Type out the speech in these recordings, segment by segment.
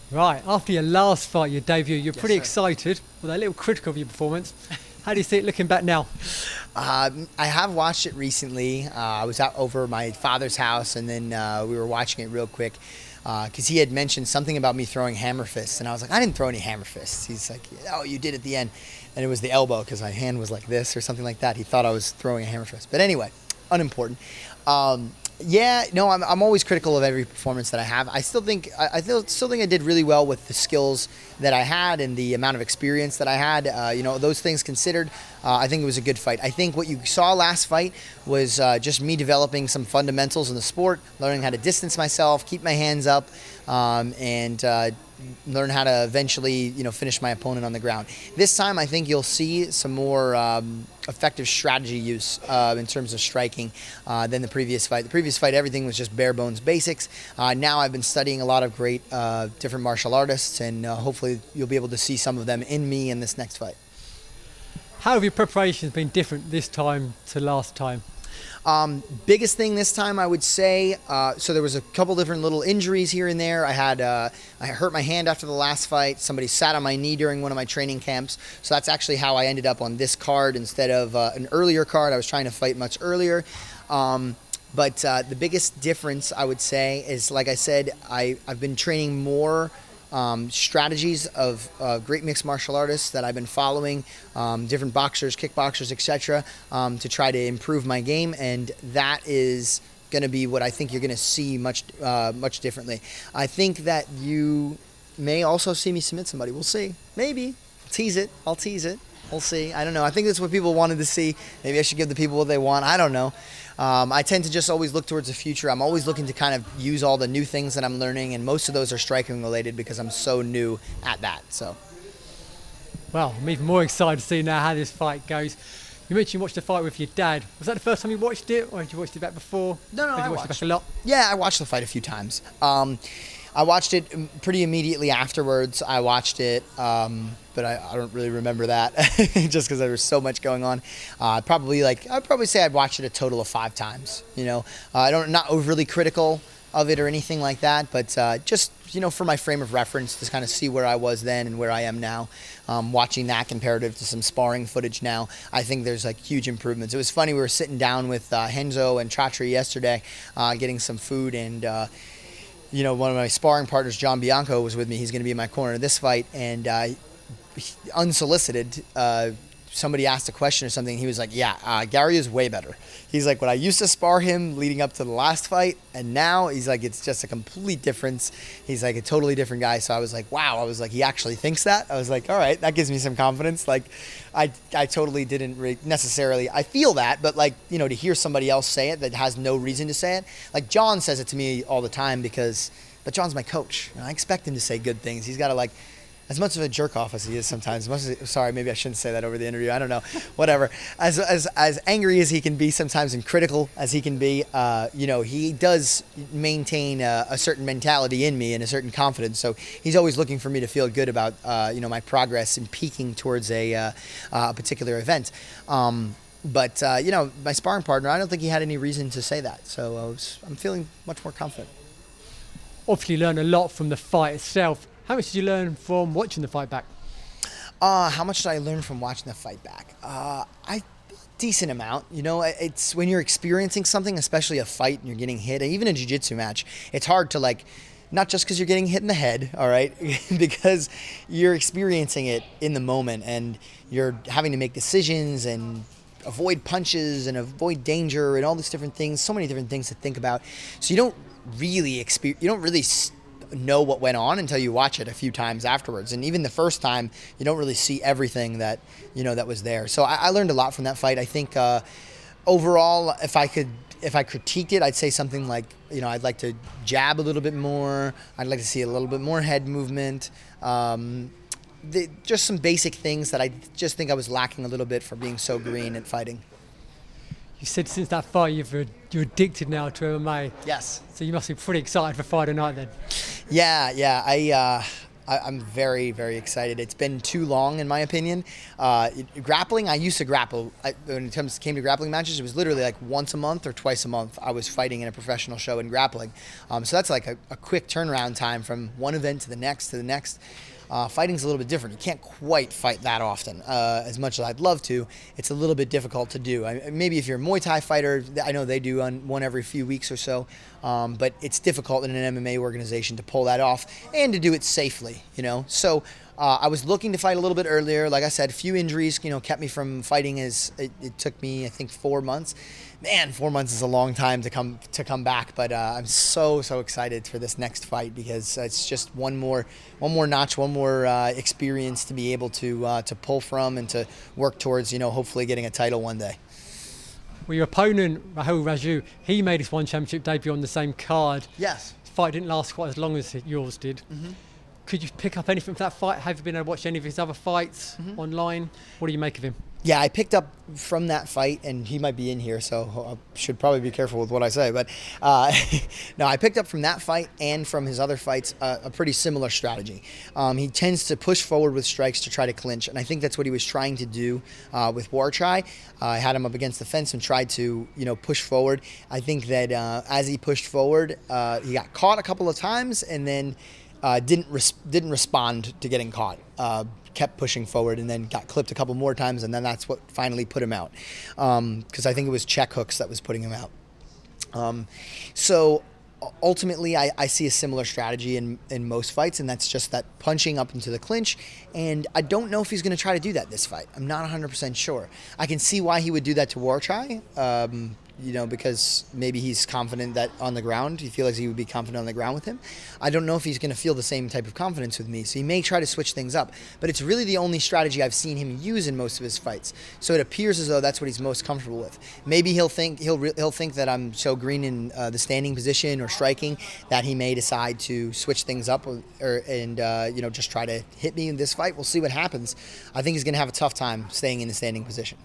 Right, after your last fight, your debut, you're Yes, pretty sir. excited, although a little critical of your performance. How do you see it looking back now? I have watched it recently. I was out over my father's house, and then we were watching it real quick because he had mentioned something about me throwing hammer fists, and I was like, I didn't throw any hammer fists. He's like, oh, you did at the end, and it was the elbow because my hand was like this or something like that. He thought I was throwing a hammer fist, but anyway, unimportant. Yeah, no, I'm always critical of every performance that I have. I still think still think I did really well with the skills that I had and the amount of experience that I had. Those things considered, I think it was a good fight. I think what you saw last fight was just me developing some fundamentals in the sport, learning how to distance myself, keep my hands up, and learn how to eventually, finish my opponent on the ground. This time, I think you'll see some more effective strategy use in terms of striking than the previous fight. The previous fight, everything was just bare bones basics. Now I've been studying a lot of great different martial artists, and hopefully you'll be able to see some of them in me in this next fight. How have your preparations been different this time to last time? Biggest thing this time, I would say, so there was a couple different little injuries here and there. I hurt my hand after the last fight. Somebody sat on my knee during one of my training camps. So that's actually how I ended up on this card instead of an earlier card. I was trying to fight much earlier. But the biggest difference, I would say, is, like I said, I've been training more strategies of great mixed martial artists that I've been following, different boxers, kickboxers, etc., to try to improve my game, and that is going to be what I think you're going to see much differently. I think that you may also see me submit somebody. We'll see. Maybe. I'll tease it. We'll see. I don't know. I think that's what people wanted to see. Maybe I should give the people what they want. I don't know. I tend to just always look towards the future. I'm always looking to kind of use all the new things that I'm learning, and most of those are striking related because I'm so new at that. So, Well, I'm even more excited to see now how this fight goes. You mentioned you watched the fight with your dad. Was that the first time you watched it, or had you watched it back before? No, Have I you watched it watched back a lot? Yeah, I watched the fight a few times. I watched it pretty immediately afterwards. I watched it, but I don't really remember that just because there was so much going on. I'd probably say I'd watched it a total of 5 times. Not overly critical of it or anything like that, but just for my frame of reference to kind of see where I was then and where I am now. Watching that comparative to some sparring footage now, I think there's huge improvements. It was funny, we were sitting down with Henzo and Chatri yesterday, getting some food, and one of my sparring partners, John Bianco, was with me. He's going to be in my corner in this fight, and unsolicited, somebody asked a question or something. He was like, yeah, Garry is way better. He's like, when I used to spar him leading up to the last fight, and now he's like, it's just a complete difference. He's like a totally different guy. So I was like, wow. I was like, he actually thinks that? I was like, all right, that gives me some confidence. I totally didn't necessarily, I feel that, but to hear somebody else say it that has no reason to say it. Like John says it to me all the time but John's my coach, and I expect him to say good things. He's got to as much of a jerk off as he is sometimes. Sorry, maybe I shouldn't say that over the interview. I don't know. Whatever. As angry as he can be sometimes and critical as he can be, he does maintain a certain mentality in me and a certain confidence. So he's always looking for me to feel good about my progress and peaking towards a particular event. But my sparring partner, I don't think he had any reason to say that. So I'm feeling much more confident. Obviously, you learned a lot from the fight itself. How much did you learn from watching the fight back? How much did I learn from watching the fight back? Decent amount. It's when you're experiencing something, especially a fight, and you're getting hit, even a jiu-jitsu match, it's hard to not just because you're getting hit in the head, all right, because you're experiencing it in the moment, and you're having to make decisions and avoid punches and avoid danger and all these different things, so many different things to think about. So you don't really know what went on until you watch it a few times afterwards, and even the first time you don't really see everything that that was there. So I learned a lot from that fight. I think overall, if I critiqued it, I'd say something like I'd like to jab a little bit more. I'd like to see a little bit more head movement. Just some basic things that I just think I was lacking a little bit for being so green at fighting. You said since that fight you're addicted now to MMA. Yes. So you must be pretty excited for Friday night then. Yeah. I'm very, very excited. It's been too long, in my opinion. Grappling, I used to grapple. When it came to grappling matches, it was literally like once a month or twice a month I was fighting in a professional show in grappling. So that's like a quick turnaround time from one event to the next to the next. Fighting's a little bit different. You can't quite fight that often. As much as I'd love to, it's a little bit difficult to do. Maybe if you're a Muay Thai fighter, I know they do one every few weeks or so, but it's difficult in an MMA organization to pull that off and to do it safely, So I was looking to fight a little bit earlier. Like I said, a few injuries, kept me from fighting. It took me, I think, 4 months. Man, 4 months is a long time to come back, but I'm so excited for this next fight because it's just one more notch, one more experience to be able to pull from and to work towards, hopefully getting a title one day. Well, your opponent, Raju, he made his one championship debut on the same card. Yes. His fight didn't last quite as long as yours did. Mm-hmm. Could you pick up anything from that fight? Have you been able to watch any of his other fights online? What do you make of him? Yeah, I picked up from that fight, and he might be in here, so I should probably be careful with what I say. But no, I picked up from that fight and from his other fights a pretty similar strategy. He tends to push forward with strikes to try to clinch, and I think that's what he was trying to do with War Try. I had him up against the fence and tried to, push forward. I think that as he pushed forward, he got caught a couple of times, and then didn't respond to getting caught. Kept pushing forward and then got clipped a couple more times, and then that's what finally put him out. Because I think it was check hooks that was putting him out. So ultimately, I see a similar strategy in most fights, and that's just that punching up into the clinch. And I don't know if he's going to try to do that this fight. I'm not 100% sure. I can see why he would do that to War Try. Because maybe he's confident that on the ground, he feels like he would be confident on the ground with him. I don't know if he's going to feel the same type of confidence with me, so he may try to switch things up. But it's really the only strategy I've seen him use in most of his fights. So it appears as though that's what he's most comfortable with. Maybe he'll think that I'm so green in the standing position or striking that he may decide to switch things up and just try to hit me in this fight. We'll see what happens. I think he's going to have a tough time staying in the standing position.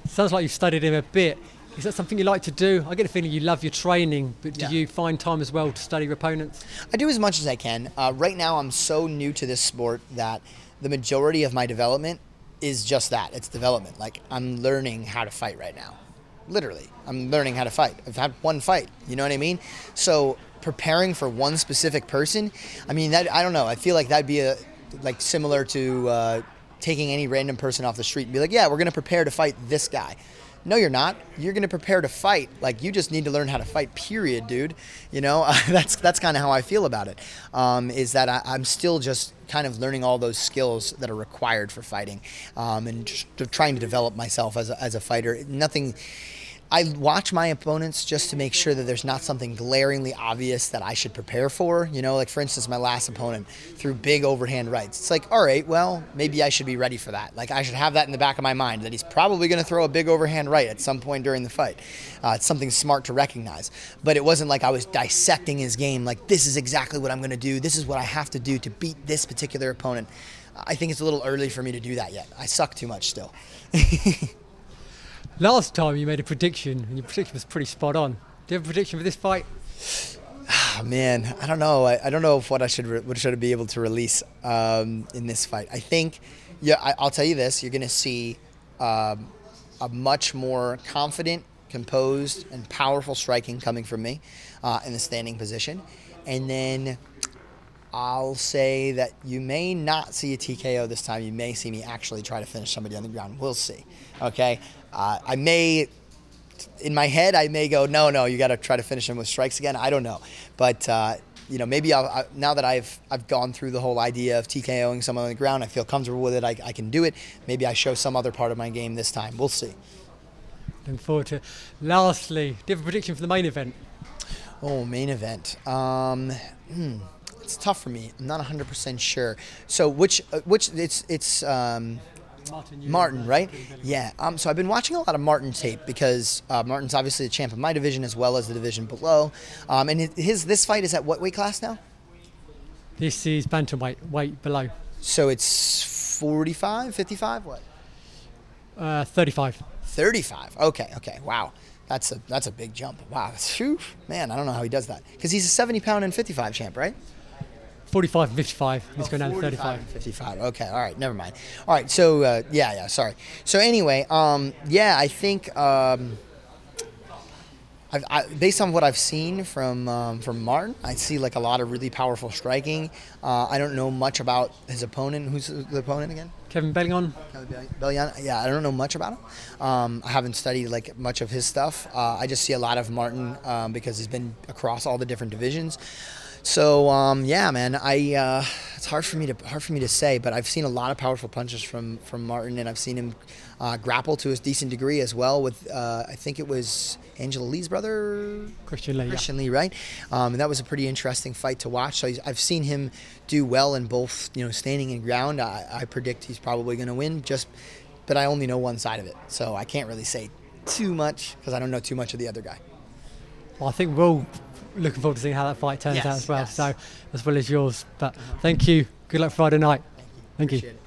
Sounds like you've studied him a bit. Is that something you like to do? I get a feeling you love your training, but do you find time as well to study your opponents? I do as much as I can. Right now, I'm so new to this sport that the majority of my development is just that. It's development. Like, I'm learning how to fight right now. Literally, I'm learning how to fight. I've had one fight, you know what I mean? So preparing for one specific person, I don't know. I feel like that'd be similar to taking any random person off the street and be like, yeah, we're going to prepare to fight this guy. No, you're not. You're going to prepare to fight. Like, you just need to learn how to fight, period, dude. That's kind of how I feel about it, is that I'm still just kind of learning all those skills that are required for fighting, and just trying to develop myself as a fighter. I watch my opponents just to make sure that there's not something glaringly obvious that I should prepare for. Like, for instance, my last opponent threw big overhand rights. It's like, all right, well, maybe I should be ready for that. Like, I should have that in the back of my mind, that he's probably going to throw a big overhand right at some point during the fight. It's something smart to recognize. But it wasn't like I was dissecting his game, like, this is exactly what I'm going to do. This is what I have to do to beat this particular opponent. I think it's a little early for me to do that yet. I suck too much still. Last time you made a prediction, and your prediction was pretty spot on. Do you have a prediction for this fight? Oh, man, I don't know. I don't know if what should be able to release in this fight. I think, I'll tell you this: you're going to see a much more confident, composed, and powerful striking coming from me in the standing position, and then I'll say that you may not see a TKO this time. You may see me actually try to finish somebody on the ground. We'll see. Okay. I may, in my head, go, no, you got to try to finish him with strikes again. I don't know. But, maybe now that I've gone through the whole idea of TKOing someone on the ground, I feel comfortable with it. I can do it. Maybe I show some other part of my game this time. We'll see. Looking forward to it. Lastly, do you have a prediction for the main event? Oh, main event. It's tough for me. I'm not 100% sure. So it's Martin, right? Yeah. So I've been watching a lot of Martin tape because Martin's obviously the champ of my division as well as the division below. And this fight is at what weight class now? This is bantamweight, weight below. So it's 45, 55, what? 35. 35. Okay. Wow. That's a big jump. Wow. Whew. Man, I don't know how he does that. Because he's a 70-pound and 55 champ, right? 45 and 55. He's going down to 45 35. and 55. Okay, all right, never mind. All right, so sorry. So anyway, I think based on what I've seen from Martin, I see like a lot of really powerful striking. I don't know much about his opponent. Who's the opponent again? Kevin Bellion. Bellion. Yeah, I don't know much about him. I haven't studied like much of his stuff. I just see a lot of Martin because he's been across all the different divisions. So man, it's hard for me to say, but I've seen a lot of powerful punches from Martin, and I've seen him grapple to a decent degree as well with I think it was Angela Lee's brother, Christian Lee, right? And that was a pretty interesting fight to watch. So I've seen him do well in both, standing and ground. I predict he's probably going to win, but I only know one side of it, so I can't really say too much because I don't know too much of the other guy. Well, I think we're all looking forward to seeing how that fight turns out as well. Yes. So as well as yours. But thank you. Good luck Friday night. Thank you. Appreciate it.